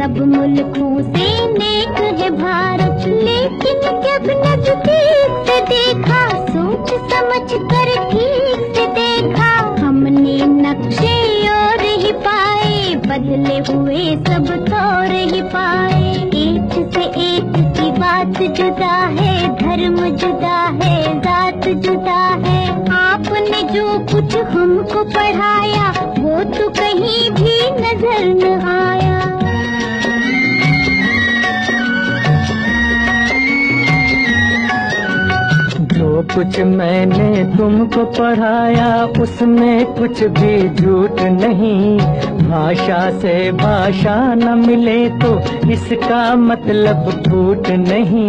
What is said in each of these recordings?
सब मुल्कों से नेक है भारत, लेकिन जब नजदीक से देखा, सोच समझ कर ठीक से देखा, हमने नक्शे और ही पाए, बदले हुए सब तौर ही पाए। एक से एक की बात जुदा है, धर्म जुदा है, जात जुदा है। आपने जो कुछ हमको पढ़ाया, वो तो कहीं भी नजर न आया। जो कुछ मैंने तुमको पढ़ाया, उसमें कुछ भी झूठ नहीं। भाषा से भाषा न मिले तो इसका मतलब फूट नहीं।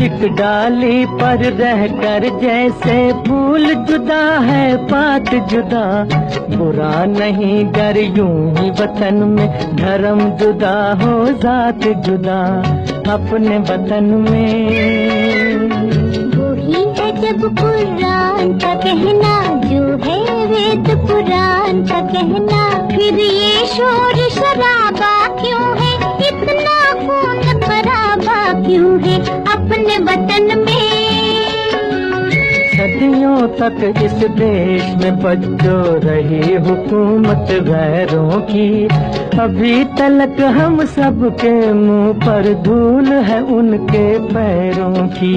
एक डाली पर रहकर जैसे फूल जुदा है पात जुदा, बुरा नहीं गर यूं ही वतन में धर्म जुदा हो जात जुदा। अपने वतन में वही है जब कुरान का कहना, जो है वेद पुराण का कहना। फिर ये शोर शराबा क्यों है, इतना खून खराबा क्यों है अपने वतन में। सदियों तक इस देश में बच्चो रही हुकूमत गैरों की, अभी तलक हम सबके मुंह पर धूल है उनके पैरों की।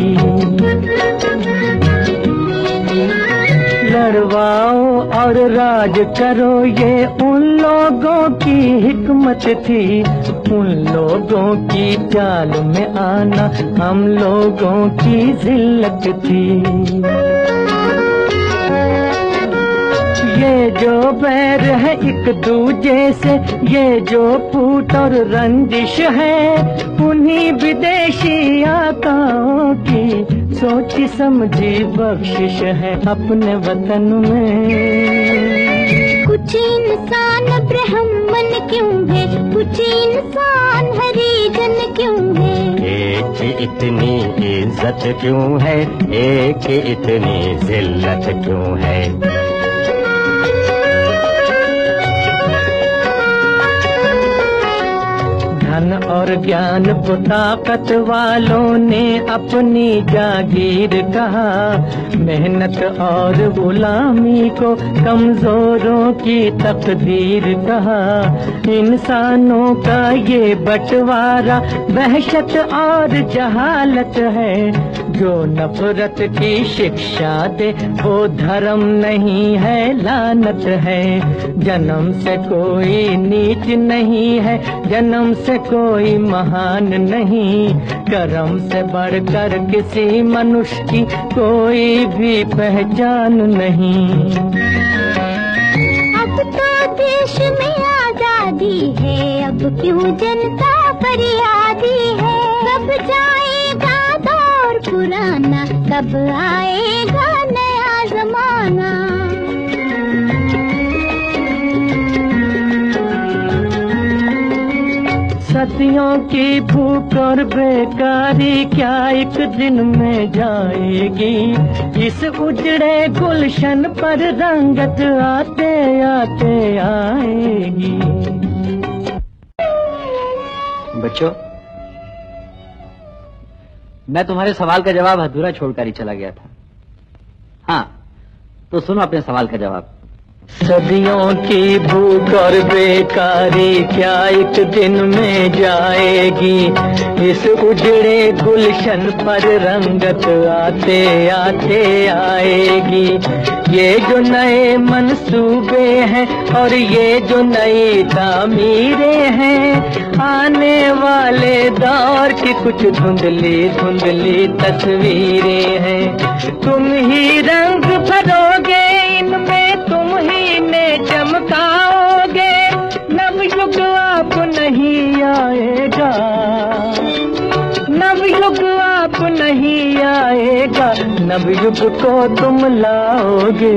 लड़वाओ और राज करो, ये उन लोगों की हिकमत थी। उन लोगों की चाल में आना हम लोगों की जिल्लत थी। ये जो बैर है एक दूजे से, ये जो फूट और रंजिश है, उन्हीं विदेशी आकाओं की सोची समझी बख्शिश है अपने वतन में। कुछ इंसान ब्राह्मण क्यों है, कुछ इंसान हरिजन क्यों है। एक इतनी इज्जत क्यों है, एक इतनी जिल्लत क्यों है। धन और ज्ञान को ताकत वालों ने अपनी जागीर कहा, मेहनत और गुलामी को कमजोरों की तकदीर कहा। इंसानों का ये बंटवारा वहशत और जहालत है, जो नफरत की शिक्षा दे वो धर्म नहीं है लानत है। जन्म से कोई नीच नहीं है, जन्म से कोई महान नहीं, कर्म से बढ़कर किसी मनुष्य की कोई भी पहचान नहीं। अब तो देश में आजादी है, अब क्यों जनता फरियादी है। कब जाएगा दौर पुराना, कब आएगा नया जमाना। सदियों की भूख और बेकारी क्या एक दिन में जाएगी। इस उजड़े गुलशन पर रंगत आते आते आएगी। बच्चों, मैं तुम्हारे सवाल का जवाब अधूरा छोड़कर ही चला गया था। हाँ, तो सुनो अपने सवाल का जवाब। सदियों की भूख और बेकारी क्या एक दिन में जाएगी। इस उजड़े गुलशन पर रंगत आते आते आएगी। ये जो नए मंसूबे हैं और ये जो नई तामीरें हैं, आने वाले दौर की कुछ धुंधली धुंधली तस्वीरें हैं। तुम ही रंग भरोगे इनमें, तुम ही ने चमकाओगे। नवयुग आप नहीं आएगा, नवयुग आप नहीं आएगा, नवयुग को तुम लाओगे।